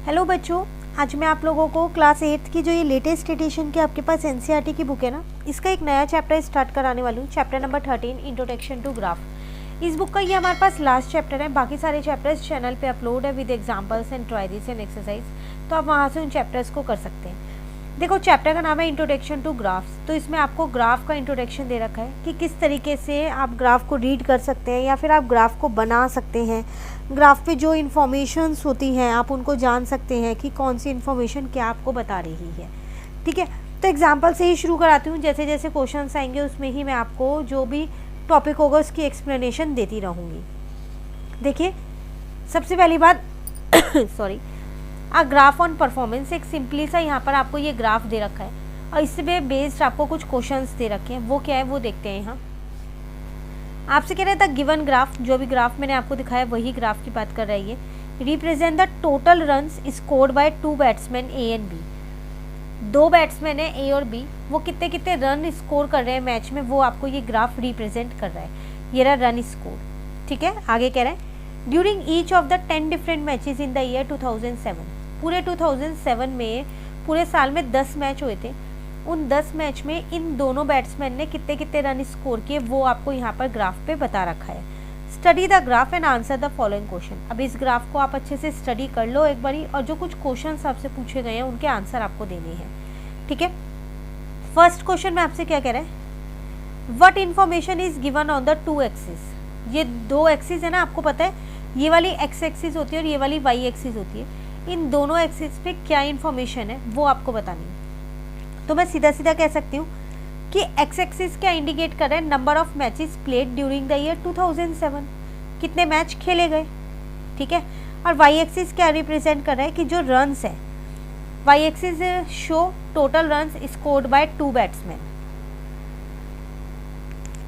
Hello बच्चों, आज मैं आप लोगों को क्लास 8 की जो ये लेटेस्ट एडिशन की आपके पास एनसीईआरटी की बुक है ना, इसका एक नया चैप्टर स्टार्ट कराने वाली हूँ। Chapter number 13 introduction to graph. इस बुक का ये हमारे पास लास्ट चैप्टर है। बाकी सारे चैप्टर्स चैनल पे अपलोड है with examples and trials and exercise, तो आप वहाँ से उन चैप्टर्स को कर सकते हैं। देखो, चैप्टर का नाम है इंट्रोडक्शन टू ग्राफ्स, तो इसमें आपको ग्राफ का इंट्रोडक्शन दे रखा है कि किस तरीके से आप ग्राफ को रीड कर सकते हैं या फिर आप ग्राफ को बना सकते हैं। ग्राफ पे जो इन्फॉर्मेशंस होती हैं आप उनको जान सकते हैं कि कौन सी इन्फॉर्मेशन क्या आपको बता रही है। ठीक है, तो एग्जांपल से ही शुरू कराती हूँ। जैसे जैसे क्वेश्चंस आएंगे उसमें ही मैं आपको जो भी टॉपिक होगा उसकी एक्सप्लेनेशन देती रहूँगी। देखिए, सबसे पहली बात सॉरी, ग्राफ ऑन परफॉर्मेंस। एक सिंपली सा यहाँ पर आपको ये ग्राफ दे रखा है और इससे बेस्ड आपको कुछ क्वेश्चंस दे रखे हैं। वो क्या है वो देखते हैं। यहाँ आपसे कह रहा था गिवन ग्राफ, जो भी ग्राफ मैंने आपको दिखाया वही ग्राफ की बात कर रही है। Represent the total runs scored by two batsman A and B. दो बैट्समैन है ए और बी, वो कितने कितने रन स्कोर कर रहे हैं मैच में, वो आपको ये ग्राफ रिप्रेजेंट कर रहा है। ये रहा रन स्कोर। ठीक है, आगे कह रहा है during each of the 10 different matches in the year 2007। पूरे 2007 में, पूरे साल में 10 मैच हुए थे। उन 10 मैच में इन दोनों बैट्समैन ने कितने कितने रन स्कोर किए वो आपको यहाँ पर ग्राफ पे बता रखा है। Study the graph and answer the following question. अब इस ग्राफ को आप अच्छे से स्टडी कर लो एक बारी, और जो कुछ क्वेश्चंस आपसे पूछे गए हैं उनके आंसर आपको देने हैं। ठीक है, फर्स्ट क्वेश्चन में आपसे क्या कह रहा है, what information is given on the two axis. ये दो एक्सिस है ना, आपको पता है ये वाली एक्स एक्सिस होती है और ये वाली वाई एक्सिस होती है। इन दोनों एक्सिस पे क्या इन्फॉर्मेशन है वो आपको बतानी है। तो मैं सीधा सीधा कह सकती हूँ कि एक्स एक्सिस क्या इंडिकेट कर रहा है, number of matches played during the year 2007, कितने मैच खेले गए। ठीक है, और वाई एक्सिस क्या रिप्रेजेंट कर रहा है कि जो रन्स है, Y axis show total runs scored by two batsman.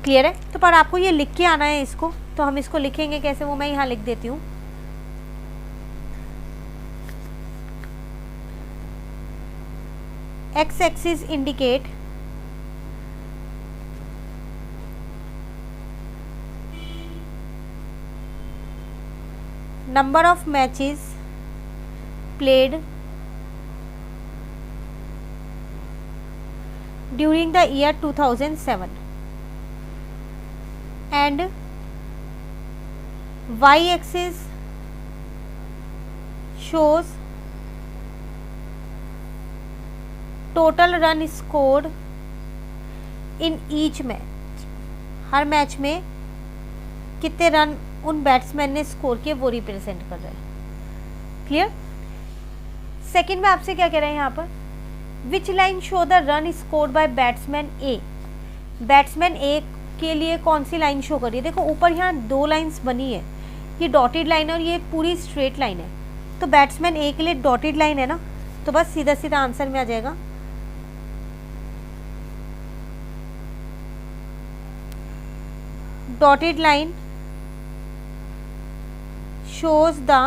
Clear है, तो पर आपको ये लिख के आना है इसको, तो हम इसको लिखेंगे कैसे वो मैं यहाँ लिख देती हूँ। X axis indicate number of matches played during the year 2007 and Y axis shows total run scored in each match. Her match में कितने रन उन बैट्समैन ने स्कोर किए वो रिप्रेजेंट कर रहे हैं। क्लियर। सेकंड में आपसे क्या कह रहे हैं यहाँ पर, which line show the run scored by batsman A. Batsman A के लिए कौन सी लाइन शो कर रही है। देखो ऊपर यहाँ दो लाइंस बनी है, ये डॉटेड लाइन और ये पूरी स्ट्रेट लाइन है। तो बैट्समैन ए के लिए डॉटेड लाइन है ना, तो बस सीधा सीधा आंसर में आ जाएगा dotted line shows the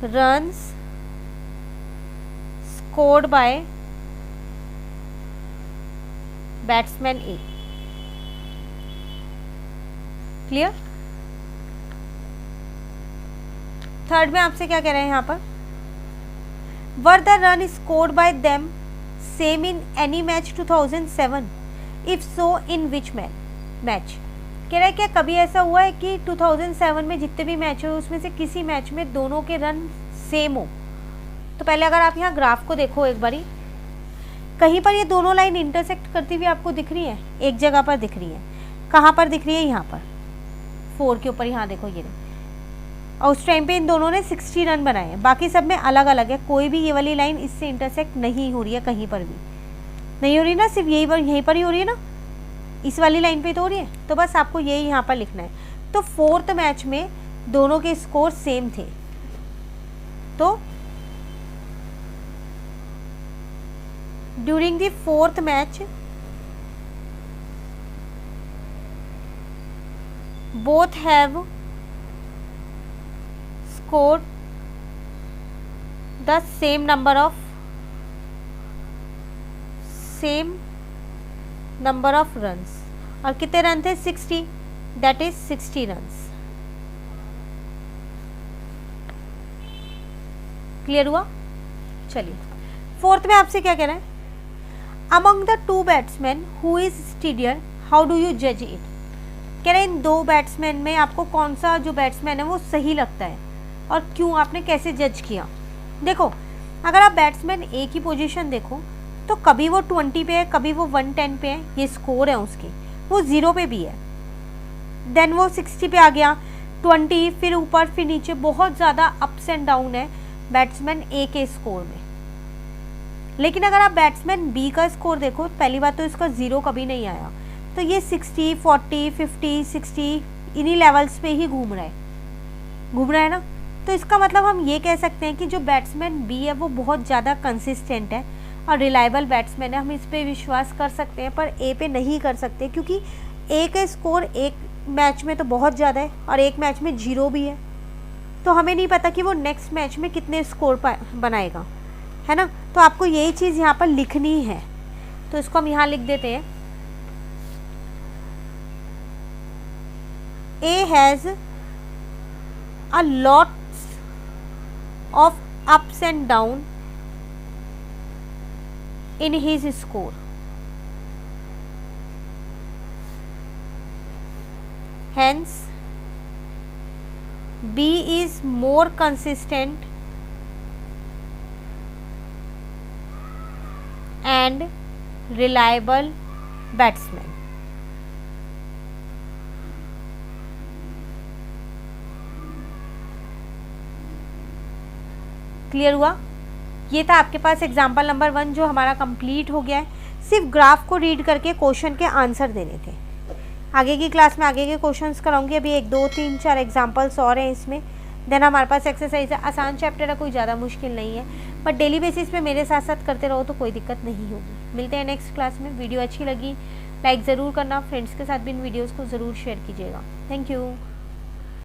runs scored by batsman A। Clear. Third में आपसे क्या कह रहे हैं यहाँ पर, were the run scored bye them same in any match 2007, if so in which match. कह रहा है क्या कभी ऐसा हुआ है कि 2007 में जितने भी मैच हुए उसमें से किसी मैच में दोनों के रन सेम हो। तो पहले अगर आप यहाँ ग्राफ को देखो एक बारी, कहीं पर ये दोनों लाइन इंटरसेक्ट करती हुई आपको दिख रही है, एक जगह पर दिख रही है। कहाँ पर दिख रही है, यहाँ पर 4 के ऊपर, यहाँ देखो ये। और उस टाइम पे इन दोनों ने 60 रन बनाए हैं, बाकी सब में अलग अलग है। कोई भी ये वाली लाइन इससे इंटरसेक्ट नहीं हो रही है, कहीं पर भी नहीं हो रही ना, सिर्फ यहीं पर ही हो रही है ना, इस वाली लाइन पे तो हो रही है। तो बस आपको यही यहाँ पर लिखना है। तो फोर्थ मैच में दोनों के स्कोर सेम थे, तो during the fourth match both have scored the same number of runs. और कितने रन थे, 60, दैट इज 60 रन्स। क्लियर हुआ? चलिए फोर्थ में आपसे क्या कह रहा है, among the two batsman who is steadier how do you जज इट। कह रहे हैं इन दो बैट्समैन में आपको कौन सा जो बैट्समैन है वो सही लगता है और क्यों, आपने कैसे जज किया। देखो अगर आप बैट्समैन ए की पोजीशन देखो तो कभी वो 20 पे है, कभी वो 110 पे है, ये स्कोर है उसकी, वो 0 पे भी है, देन वो 60 पे आ गया, 20 फिर ऊपर फिर नीचे, बहुत ज़्यादा अप्स एंड डाउन है बैट्समैन ए के स्कोर में। लेकिन अगर आप बैट्समैन बी का स्कोर देखो, पहली बात तो इसका 0 कभी नहीं आया, तो ये 60, 40, 50, 60 इन्हीं लेवल्स पे ही घूम रहा है ना। तो इसका मतलब हम ये कह सकते हैं कि जो बैट्समैन बी है वो बहुत ज़्यादा कंसिस्टेंट है और रिलायबल बैट्समैन है, हम इस पे विश्वास कर सकते हैं, पर ए पे नहीं कर सकते क्योंकि ए का स्कोर एक मैच में तो बहुत ज़्यादा है और एक मैच में 0 भी है, तो हमें नहीं पता कि वो नेक्स्ट मैच में कितने स्कोर बनाएगा, है ना। तो आपको यही चीज़ यहाँ पर लिखनी है, तो इसको हम यहाँ लिख देते हैं, A has a lots of ups and down in his score. Hence, B is more consistent and reliable batsman. Clear हुआ? ये था आपके पास एग्जाम्पल नंबर 1 जो हमारा कंप्लीट हो गया है। सिर्फ ग्राफ को रीड करके क्वेश्चन के आंसर देने थे। आगे की क्लास में आगे के क्वेश्चंस कराऊंगी, अभी 1, 2, 3, 4 एग्जाम्पल्स और हैं इसमें। देन हमारे पास एक्सरसाइज है, आसान चैप्टर है, कोई ज़्यादा मुश्किल नहीं है, बट डेली बेसिस पे मेरे साथ साथ करते रहो तो कोई दिक्कत नहीं होगी। मिलते हैं नेक्स्ट क्लास में। वीडियो अच्छी लगी लाइक ज़रूर करना, फ्रेंड्स के साथ भी इन वीडियोज़ को ज़रूर शेयर कीजिएगा। Thank you.